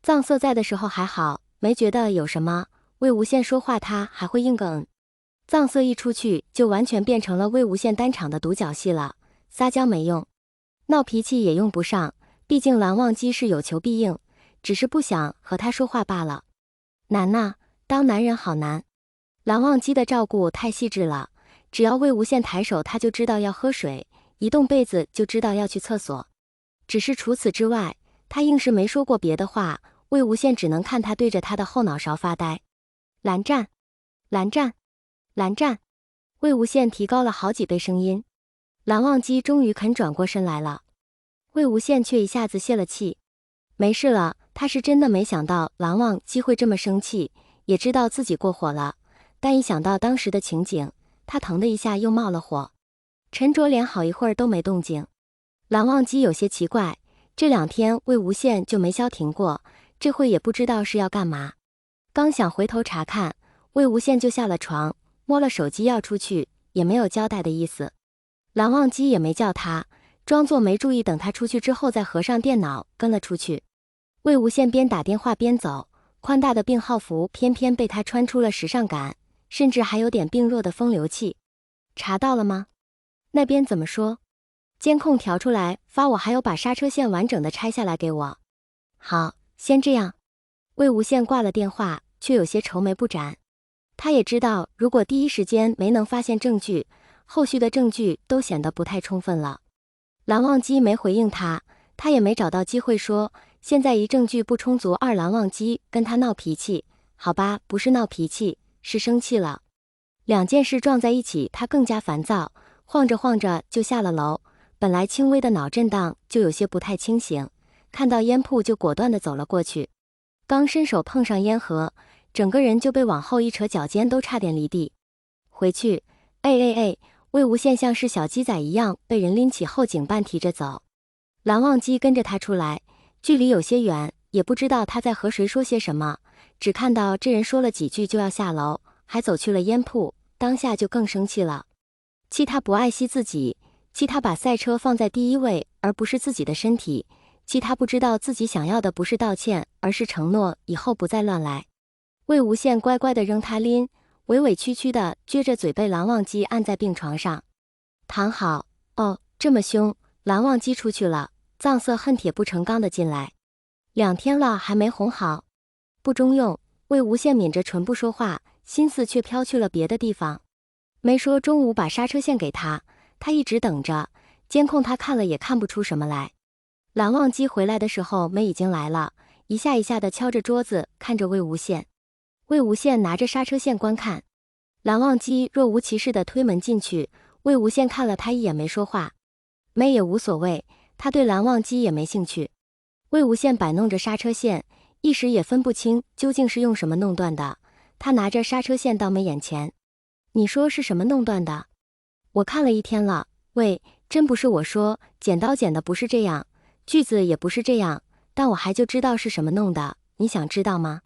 藏色在的时候还好，没觉得有什么。魏无羡说话他还会应个嗯。藏色一出去就完全变成了魏无羡单场的独角戏了，撒娇没用，闹脾气也用不上，毕竟蓝忘机是有求必应，只是不想和他说话罢了。难呐，当男人好难。蓝忘机的照顾太细致了，只要魏无羡抬手他就知道要喝水，一动被子就知道要去厕所。只是除此之外，他硬是没说过别的话，魏无羡只能看他对着他的后脑勺发呆。蓝湛，蓝湛，蓝湛！魏无羡提高了好几倍声音。蓝忘机终于肯转过身来了，魏无羡却一下子泄了气。没事了，他是真的没想到蓝忘机会这么生气，也知道自己过火了，但一想到当时的情景，他腾的一下又冒了火，沉着脸好一会儿都没动静。蓝忘机有些奇怪，这2天魏无羡就没消停过，这会也不知道是要干嘛。刚想回头查看，魏无羡就下了床，摸了手机要出去，也没有交代的意思。蓝忘机也没叫他，装作没注意，等他出去之后再合上电脑跟了出去。魏无羡边打电话边走，宽大的病号服偏偏被他穿出了时尚感，甚至还有点病弱的风流气。查到了吗？那边怎么说？监控调出来发我，还有把刹车线完整的拆下来给我。好，先这样。魏无羡挂了电话，却有些愁眉不展。他也知道，如果第一时间没能发现证据，后续的证据都显得不太充分了。蓝忘机没回应他，他也没找到机会说，现在一证据不充足，二蓝忘机跟他闹脾气。好吧，不是闹脾气，是生气了。2件事撞在一起，他更加烦躁，晃着晃着就下了楼。本来轻微的脑震荡就有些不太清醒，看到烟铺就果断地走了过去。刚伸手碰上烟盒，整个人就被往后一扯，脚尖都差点离地。回去，魏无羡像是小鸡仔一样被人拎起后颈半提着走。蓝忘机跟着他出来，距离有些远，也不知道他在和谁说些什么，只看到这人说了几句就要下楼，还走去了烟铺，当下就更生气了，气他不爱惜自己，气他把赛车放在第一位，而不是自己的身体，气他不知道自己想要的不是道歉，而是承诺以后不再乱来。魏无羡乖乖地扔他拎，委委屈屈地撅着嘴被蓝忘机按在病床上。躺好。哦，这么凶。蓝忘机出去了，藏色恨铁不成钢地进来。2天了还没哄好，不中用。魏无羡抿着唇不说话，心思却飘去了别的地方。没说中午把刹车线给他，他一直等着，监控他看了也看不出什么来。蓝忘机回来的时候妹已经来了，一下一下地敲着桌子，看着魏无羡。魏无羡拿着刹车线观看，蓝忘机若无其事地推门进去，魏无羡看了他一眼没说话。妹也无所谓，他对蓝忘机也没兴趣。魏无羡摆弄着刹车线，一时也分不清究竟是用什么弄断的。他拿着刹车线到妹眼前，你说是什么弄断的？我看了1天了。喂，真不是我说，剪刀剪的不是这样，锯子也不是这样，但我还就知道是什么弄的，你想知道吗？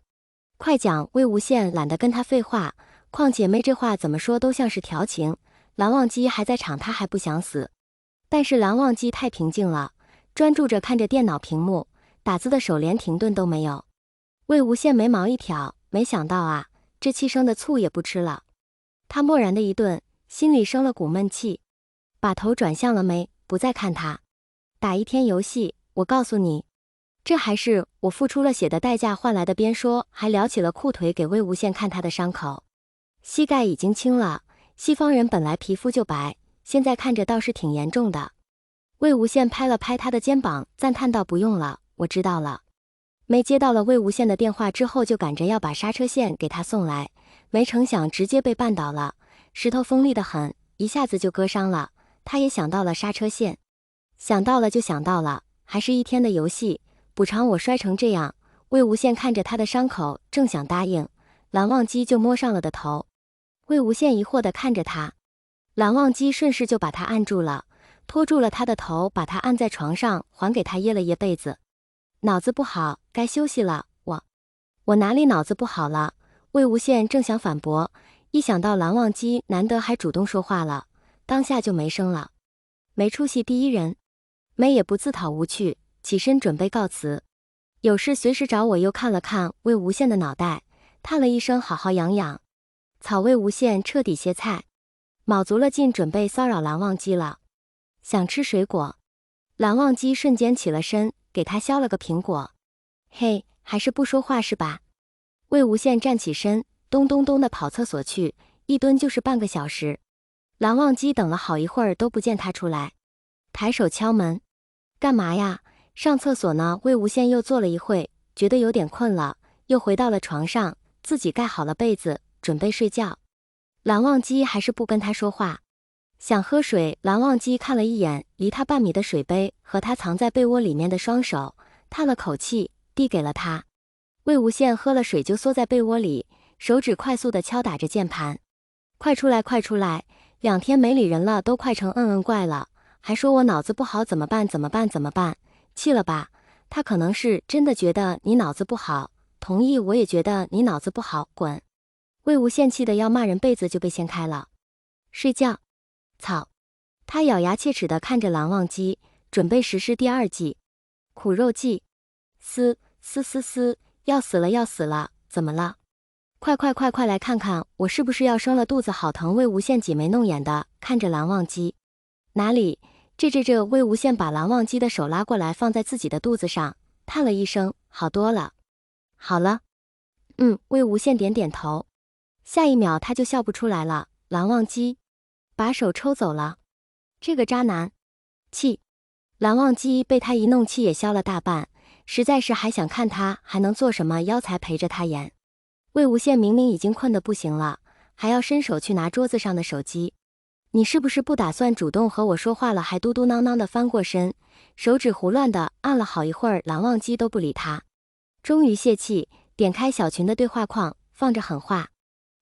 快讲。魏无羡懒得跟他废话，况且妹这话怎么说都像是调情，蓝忘机还在场，他还不想死。但是蓝忘机太平静了，专注着看着电脑屏幕，打字的手连停顿都没有。魏无羡眉毛一挑，没想到啊，这气生的醋也不吃了。他默然的一顿，心里生了股闷气，把头转向了妹，不再看他。打1天游戏，我告诉你，这还是我付出了血的代价换来的。边说还撩起了裤腿给魏无羡看他的伤口，膝盖已经青了，西方人本来皮肤就白，现在看着倒是挺严重的。魏无羡拍了拍他的肩膀，赞叹道：不用了，我知道了。没接到了魏无羡的电话之后，就赶着要把刹车线给他送来，没成想直接被绊倒了，石头锋利得很，一下子就割伤了。他也想到了刹车线，想到了就想到了，还是1天的游戏，补偿我摔成这样。魏无羡看着他的伤口，正想答应，蓝忘机就摸上了的头。魏无羡疑惑地看着他，蓝忘机顺势就把他按住了，拖住了他的头，把他按在床上，还给他掖了掖被子。脑子不好，该休息了。我哪里脑子不好了？魏无羡正想反驳，一想到蓝忘机难得还主动说话了，当下就没声了。没出息第一人。妹也不自讨无趣，起身准备告辞。有事随时找我。又看了看魏无羡的脑袋，叹了一声，好好养养。草魏无羡彻底歇菜，卯足了劲准备骚扰蓝忘机了。想吃水果，蓝忘机瞬间起了身，给他削了个苹果。嘿，还是不说话是吧？魏无羡站起身，咚咚咚的跑厕所去，一蹲就是半个小时。蓝忘机等了好一会儿都不见他出来，抬手敲门，干嘛呀？上厕所呢。魏无羡又坐了一会，觉得有点困了，又回到了床上，自己盖好了被子，准备睡觉。蓝忘机还是不跟他说话，想喝水。蓝忘机看了一眼离他半米的水杯和他藏在被窝里面的双手，叹了口气，递给了他。魏无羡喝了水就缩在被窝里，手指快速地敲打着键盘。快出来，快出来！2天没理人了，都快成怪了，还说我脑子不好，怎么办？怎么办？怎么办？气了吧？他可能是真的觉得你脑子不好，同意我也觉得你脑子不好，滚！魏无羡气得要骂人，被子就被掀开了。睡觉。操！他咬牙切齿地看着蓝忘机，准备实施第2计，苦肉计。嘶嘶嘶嘶，要死了，要死了！怎么了？快快快快来看看，我是不是要生了？肚子好疼！魏无羡挤眉弄眼的看着蓝忘机。哪里？这魏无羡把蓝忘机的手拉过来，放在自己的肚子上，叹了一声，好多了。好了。魏无羡点点头。下一秒他就笑不出来了。蓝忘机把手抽走了。这个渣男！气！蓝忘机被他一弄，气也消了大半，实在是还想看他还能做什么妖才陪着他演。魏无羡明明已经困得不行了，还要伸手去拿桌子上的手机。你是不是不打算主动和我说话了？还嘟嘟囔囔的翻过身，手指胡乱的按了好一会儿，蓝忘机都不理他。终于泄气，点开小群的对话框，放着狠话。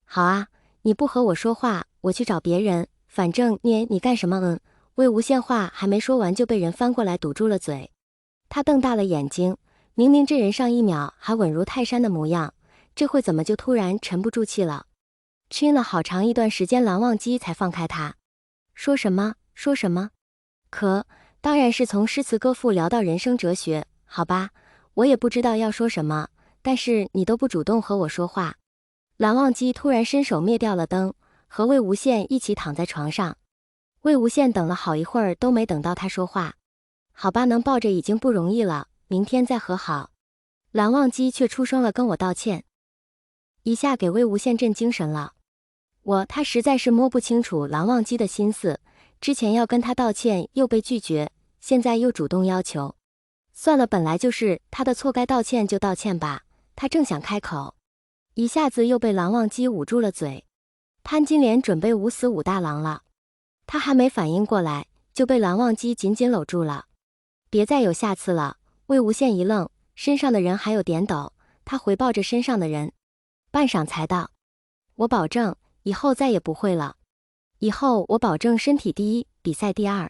好啊，你不和我说话，我去找别人，反正你干什么？魏无羡话还没说完就被人翻过来堵住了嘴。他瞪大了眼睛，明明这人上一秒还稳如泰山的模样，这会怎么就突然沉不住气了？亲了好长一段时间，蓝忘机才放开他。说什么？说什么？当然是从诗词歌赋聊到人生哲学，好吧，我也不知道要说什么，但是你都不主动和我说话。蓝忘机突然伸手灭掉了灯，和魏无羡一起躺在床上。魏无羡等了好一会儿都没等到他说话。好吧，能抱着已经不容易了，明天再和好。蓝忘机却出声了，跟我道歉。一下给魏无羡震精神了。他实在是摸不清楚蓝忘机的心思，之前要跟他道歉又被拒绝，现在又主动要求。算了，本来就是他的错，该道歉就道歉吧。他正想开口，一下子又被蓝忘机捂住了嘴。潘金莲准备捂死武大郎了，他还没反应过来，就被蓝忘机紧紧搂住了。别再有下次了。魏无羡一愣，身上的人还有点抖，他回抱着身上的人，半晌才道：我保证以后再也不会了。以后我保证身体第一，比赛第2。